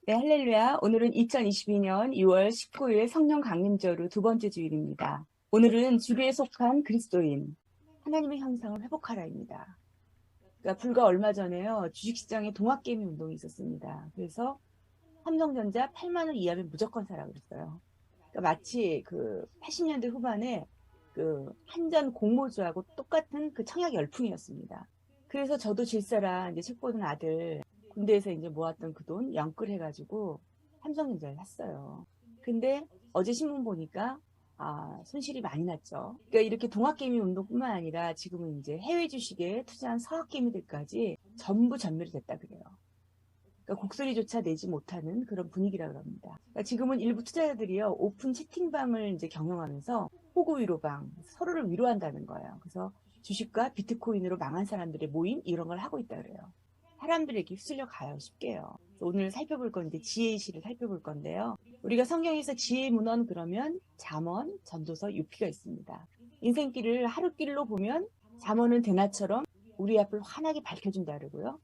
네, 할렐루야. 오늘은 2022년 2월 19일 성령 강림절후 두 번째 주일입니다. 오늘은 주류에 속한 그리스도인, 하나님의 형상을 회복하라입니다. 그러니까 불과 얼마 전에요, 주식시장에 동학개미 운동이 있었습니다. 그래서 삼성전자 8만 원 이하면 무조건 사라고 그랬어요. 그러니까 마치 그 80년대 후반에 그 한전 공모주하고 똑같은 그 청약 열풍이었습니다. 그래서 저도 질사라 이제 책 보는 아들 군대에서 이제 모았던 그 돈 영끌해가지고 삼성전자를 샀어요. 근데 어제 신문 보니까 손실이 많이 났죠. 그러니까 이렇게 동학개미 운동뿐만 아니라 지금은 이제 해외 주식에 투자한 서학개미들까지 전부 전멸이 됐다 그래요. 그러니까 곡소리조차 내지 못하는 그런 분위기라 그럽니다. 그러니까 지금은 일부 투자자들이요, 오픈 채팅방을 이제 경영하면서 호구 위로방, 서로를 위로한다는 거예요. 그래서 주식과 비트코인으로 망한 사람들의 모임 이런 걸 하고 있다 그래요. 사람들에게 휩쓸려 가요, 쉽게요. 오늘 살펴볼 건데 지혜의 시를 살펴볼 건데요. 우리가 성경에서 지혜의 문헌 그러면 잠언, 전도서, 유피가 있습니다. 인생길을 하루길로 보면 잠언은 대낮처럼 우리 앞을 환하게 밝혀준다 그러고요.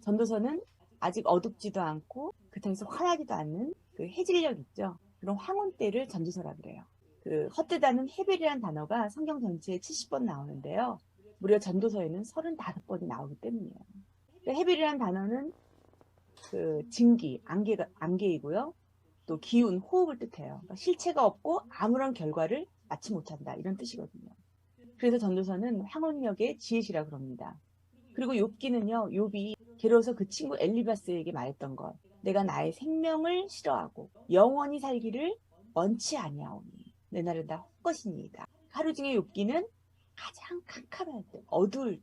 전도서는 아직 어둡지도 않고 그렇다고 해서 환하지도 않는 그 해질녘 있죠. 그런 황혼 때를 전도서라 그래요. 그 헛되다는 헤벨이라는 단어가 성경 전체에 70번 나오는데요. 무려 전도서에는 35번이 나오기 때문이에요. 헤벨이라는 단어는 그 증기, 안개이고요. 또 기운, 호흡을 뜻해요. 그러니까 실체가 없고 아무런 결과를 낳지 못한다. 이런 뜻이거든요. 그래서 전도서는 황혼역의 지혜시라 그럽니다. 그리고 욥기는요, 욥이 괴로워서 그 친구 엘리바스에게 말했던 것. 내가 나의 생명을 싫어하고 영원히 살기를 원치 아니하오니 내 날은 다 헛것이니이다. 하루 중에 욥기는 가장 캄캄할 때, 어두울 때,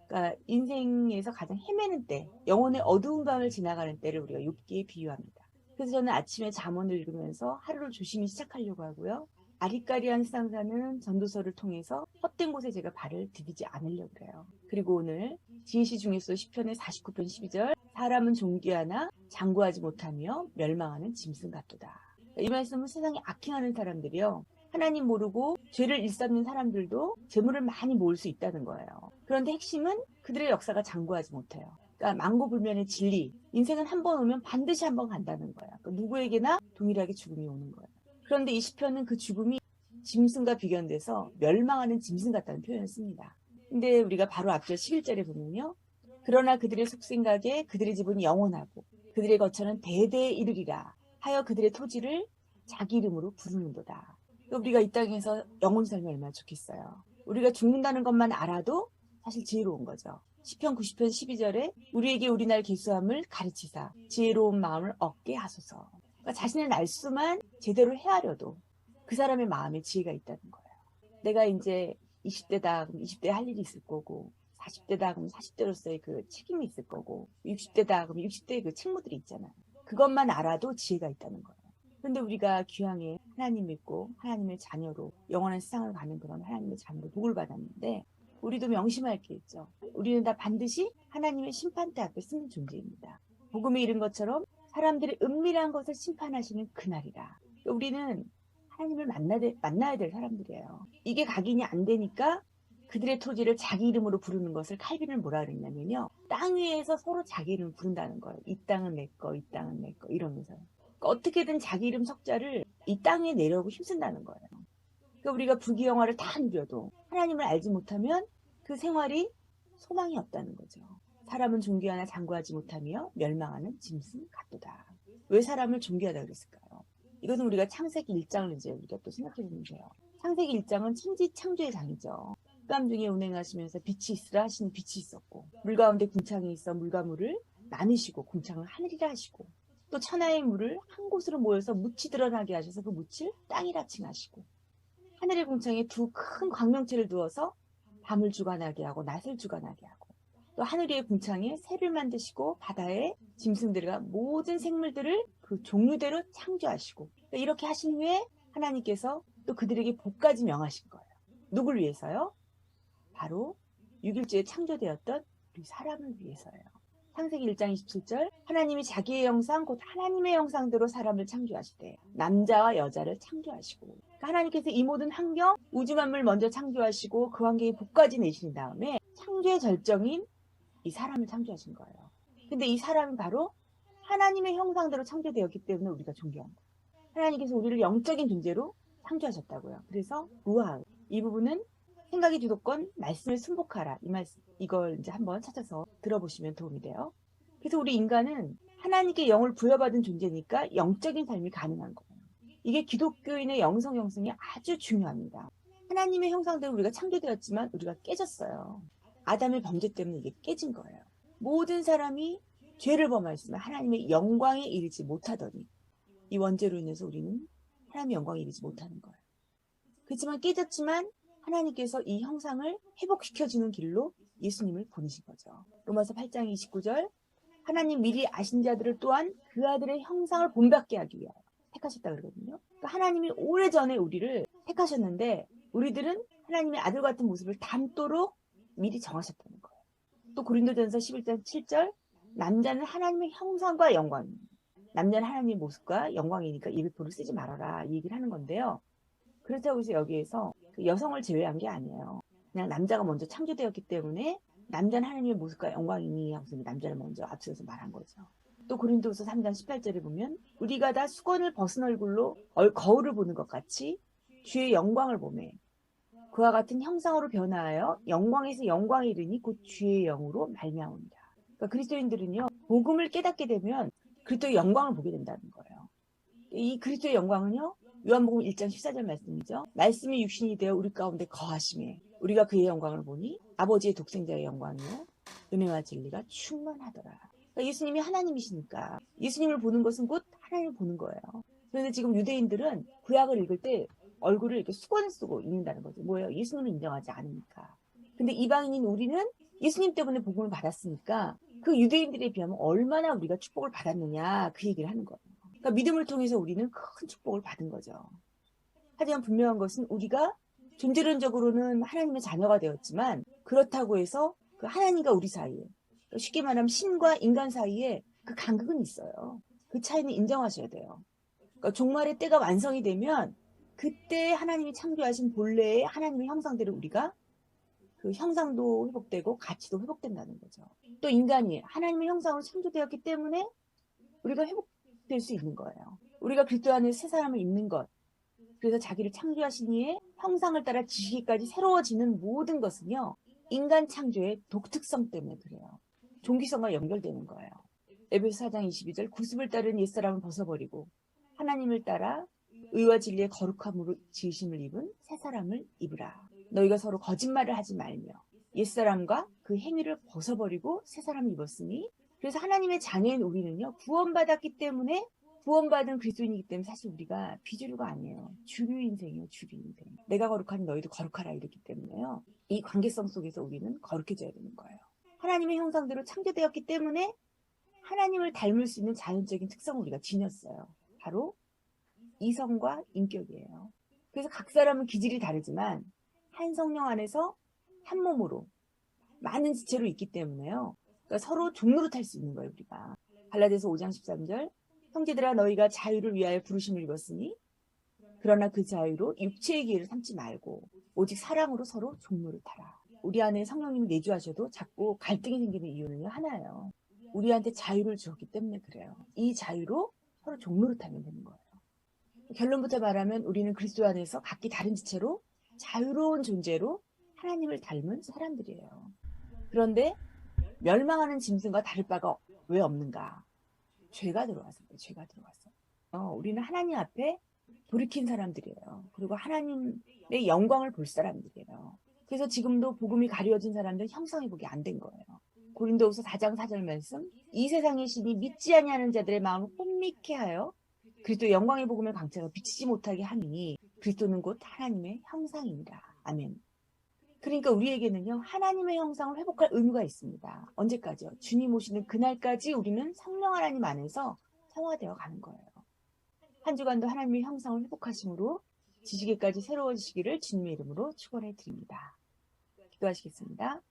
그러니까 인생에서 가장 헤매는 때, 영혼의 어두운 밤을 지나가는 때를 우리가 욥기에 비유합니다. 그래서 저는 아침에 잠언을 읽으면서 하루를 조심히 시작하려고 하고요. 아리까리한 세상 사는 전도서를 통해서 헛된 곳에 제가 발을 디디지 않으려고 그래요. 그리고 오늘 지혜시 중에서 시편의 49편 12절 사람은 존귀하나 장구하지 못하며 멸망하는 짐승 같도다. 이 말씀은 세상에 악행하는 사람들이요. 하나님 모르고 죄를 일삼는 사람들도 재물을 많이 모을 수 있다는 거예요. 그런데 핵심은 그들의 역사가 장구하지 못해요. 그러니까 망고불변의 진리, 인생은 한 번 오면 반드시 한 번 간다는 거예요. 그러니까 누구에게나 동일하게 죽음이 오는 거예요. 그런데 이 시편은 그 죽음이 짐승과 비견돼서 멸망하는 짐승 같다는 표현을 씁니다. 근데 우리가 바로 앞절 11절에 보면요. 그러나 그들의 속생각에 그들의 집은 영원하고 그들의 거처는 대대에 이르리라 하여 그들의 토지를 자기 이름으로 부르는도다. 우리가 이 땅에서 영원히 살면 얼마나 좋겠어요. 우리가 죽는다는 것만 알아도 사실 지혜로운 거죠. 시편 90편 12절에 우리에게 우리 날 계수함을 가르치사 지혜로운 마음을 얻게 하소서. 그러니까 자신의 날수만 제대로 헤아려도 그 사람의 마음에 지혜가 있다는 거예요. 내가 이제 20대다 그럼 20대 할 일이 있을 거고 40대다 그럼 40대로서의 그 책임이 있을 거고 60대다 그럼 60대의 그 책무들이 있잖아요. 그것만 알아도 지혜가 있다는 거예요. 그런데 우리가 귀향에 하나님 믿고 하나님의 자녀로 영원한 세상을 가는 그런 하나님의 자녀로 복을 받았는데 우리도 명심할 게 있죠. 우리는 다 반드시 하나님의 심판대 앞에 서는 존재입니다. 복음에 이른 것처럼 사람들의 은밀한 것을 심판하시는 그날이라. 우리는 하나님을 만나야 될 사람들이에요. 이게 각인이 안 되니까 그들의 토지를 자기 이름으로 부르는 것을 칼빈은 뭐라 그랬냐면요. 땅 위에서 서로 자기 이름을 부른다는 거예요. 이 땅은 내 거, 이 땅은 내 거, 이러면서. 그러니까 어떻게든 자기 이름 석자를 이 땅에 내려오고 힘쓴다는 거예요. 그러니까 우리가 부귀영화를 다 누려도 하나님을 알지 못하면 그 생활이 소망이 없다는 거죠. 사람은 존귀하나 장구하지 못하며 멸망하는 짐승 같도다. 왜 사람을 존귀하다 그랬을까요? 이것은 우리가 창세기 1장을 이제 우리가 또 생각해 보면 돼요. 창세기 1장은 천지 창조의 장이죠. 흑암 중에 운행하시면서 빛이 있으라 하시는 빛이 있었고 물 가운데 궁창이 있어 물과 물을 나누시고 궁창을 하늘이라 하시고 또 천하의 물을 한 곳으로 모여서 묻이 드러나게 하셔서 그 묻을 땅이라 칭하시고 하늘의 궁창에 두 큰 광명체를 두어서 밤을 주관하게 하고 낮을 주관하게 하고 또 하늘 위의 궁창에 새를 만드시고 바다의 짐승들과 모든 생물들을 그 종류대로 창조하시고 이렇게 하신 후에 하나님께서 또 그들에게 복까지 명하신 거예요. 누굴 위해서요? 바로 6일째에 창조되었던 우리 사람을 위해서예요. 창세기 1장 27절 하나님이 자기의 형상 곧 하나님의 형상대로 사람을 창조하시되 남자와 여자를 창조하시고 그러니까 하나님께서 이 모든 환경 우주 만물 먼저 창조하시고 그 환경에 복까지 내신 다음에 창조의 절정인 이 사람을 창조하신 거예요. 근데 이 사람은 바로 하나님의 형상대로 창조되었기 때문에 우리가 존경합니다. 하나님께서 우리를 영적인 존재로 창조하셨다고요. 그래서 루아 이 부분은 생각의 주도권, 말씀을 순복하라. 이 말씀, 이걸 이제 한번 찾아서 들어보시면 도움이 돼요. 그래서 우리 인간은 하나님께 영을 부여받은 존재니까 영적인 삶이 가능한 거예요. 이게 기독교인의 영성 형성이 아주 중요합니다. 하나님의 형상대로 우리가 창조되었지만 우리가 깨졌어요. 아담의 범죄 때문에 이게 깨진 거예요. 모든 사람이 죄를 범하였으면 하나님의 영광에 이르지 못하더니 이 원죄로 인해서 우리는 하나님의 영광에 이르지 못하는 거예요. 그렇지만 깨졌지만 하나님께서 이 형상을 회복시켜주는 길로 예수님을 보내신 거죠. 로마서 8장 29절 하나님 미리 아신 자들을 또한 그 아들의 형상을 본받게 하기 위하여 택하셨다 그러거든요. 그러니까 하나님이 오래전에 우리를 택하셨는데 우리들은 하나님의 아들 같은 모습을 담도록 미리 정하셨다는 거예요. 또 고린도전서 11장 7절 남자는 하나님의 형상과 영광입니다. 남자는 하나님의 모습과 영광이니까 입에 볼을 쓰지 말아라 이 얘기를 하는 건데요. 그렇다고 해서 여기에서 그 여성을 제외한 게 아니에요. 그냥 남자가 먼저 창조되었기 때문에 남자는 하나님의 모습과 영광이니 하고서 남자를 먼저 앞서서 말한 거죠. 또 고린도서 3장 18절에 보면 우리가 다 수건을 벗은 얼굴로 거울을 보는 것 같이 주의 영광을 보매 그와 같은 형상으로 변화하여 영광에서 영광에 이르니 곧 주의 영으로 말미암습니다. 그러니까 그리스도인들은요 복음을 깨닫게 되면 그리스도의 영광을 보게 된다는 거예요. 이 그리스도의 영광은요 요한복음 1장 14절 말씀이죠. 말씀이 육신이 되어 우리 가운데 거하심에 우리가 그의 영광을 보니 아버지의 독생자의 영광이요 은혜와 진리가 충만하더라. 그러니까 예수님이 하나님이시니까 예수님을 보는 것은 곧 하나님을 보는 거예요. 그런데 지금 유대인들은 구약을 읽을 때 얼굴을 이렇게 수건을 쓰고 읽는다는 거죠. 뭐예요? 예수님을 인정하지 않으니까. 근데 이방인인 우리는 예수님 때문에 복음을 받았으니까 그 유대인들에 비하면 얼마나 우리가 축복을 받았느냐 그 얘기를 하는 거예요. 그러니까 믿음을 통해서 우리는 큰 축복을 받은 거죠. 하지만 분명한 것은 우리가 존재론적으로는 하나님의 자녀가 되었지만 그렇다고 해서 그 하나님과 우리 사이에 쉽게 말하면 신과 인간 사이에 그 간극은 있어요. 그 차이는 인정하셔야 돼요. 그러니까 종말의 때가 완성이 되면 그때 하나님이 창조하신 본래의 하나님의 형상대로 우리가 그 형상도 회복되고 가치도 회복된다는 거죠. 또 인간이 하나님의 형상으로 창조되었기 때문에 우리가 회복될 수 있는 거예요. 우리가 그리스도 안에 새 사람을 입는 것. 그래서 자기를 창조하신 이의 형상을 따라 지시기까지 새로워지는 모든 것은요. 인간 창조의 독특성 때문에 그래요. 종기성과 연결되는 거예요. 에베소 4장 22절 구습을 따른 옛사람을 벗어버리고 하나님을 따라 의와 진리의 거룩함으로 지으심을 입은 새 사람을 입으라. 너희가 서로 거짓말을 하지 말며 옛사람과 그 행위를 벗어버리고 새 사람을 입었으니 그래서 하나님의 자녀인 우리는요. 구원받았기 때문에 구원받은 그리스도인이기 때문에 사실 우리가 비주류가 아니에요. 주류 인생이에요. 주류 인생. 내가 거룩하니 너희도 거룩하라 이랬기 때문에요. 이 관계성 속에서 우리는 거룩해져야 되는 거예요. 하나님의 형상대로 창조되었기 때문에 하나님을 닮을 수 있는 자연적인 특성을 우리가 지녔어요. 바로 이성과 인격이에요. 그래서 각 사람은 기질이 다르지만 한 성령 안에서 한 몸으로 많은 지체로 있기 때문에요. 그러니까 서로 종로릇할 수 있는 거예요. 우리가. 갈라디아서 5장 13절 형제들아 너희가 자유를 위하여 부르심을 입었으니 그러나 그 자유로 육체의 기회를 삼지 말고 오직 사랑으로 서로 종노릇하라. 우리 안에 성령님이 내주하셔도 자꾸 갈등이 생기는 이유는요 하나예요. 우리한테 자유를 주었기 때문에 그래요. 이 자유로 서로 종노릇하면 되는 거예요. 결론부터 말하면 우리는 그리스도 안에서 각기 다른 지체로 자유로운 존재로 하나님을 닮은 사람들이에요. 그런데 멸망하는 짐승과 다를 바가 왜 없는가? 죄가 들어와서 그래요. 죄가 들어와서. 우리는 하나님 앞에 돌이킨 사람들이에요. 그리고 하나님의 영광을 볼 사람들이에요. 그래서 지금도 복음이 가려진 사람들은 형상이 보기 안 된 거예요. 고린도후서 4장 4절 말씀 이 세상의 신이 믿지 아니하는 자들의 마음을 혼미케 하여 그리스도 영광의 복음의 광채가 비치지 못하게 하니 그리스도는 곧 하나님의 형상입니다. 아멘. 그러니까 우리에게는요 하나님의 형상을 회복할 의무가 있습니다. 언제까지요? 주님 오시는 그날까지 우리는 성령 하나님 안에서 성화되어 가는 거예요. 한 주간도 하나님의 형상을 회복하심으로 지시기까지 새로워지시기를 주님의 이름으로 축원해 드립니다. 기도하시겠습니다.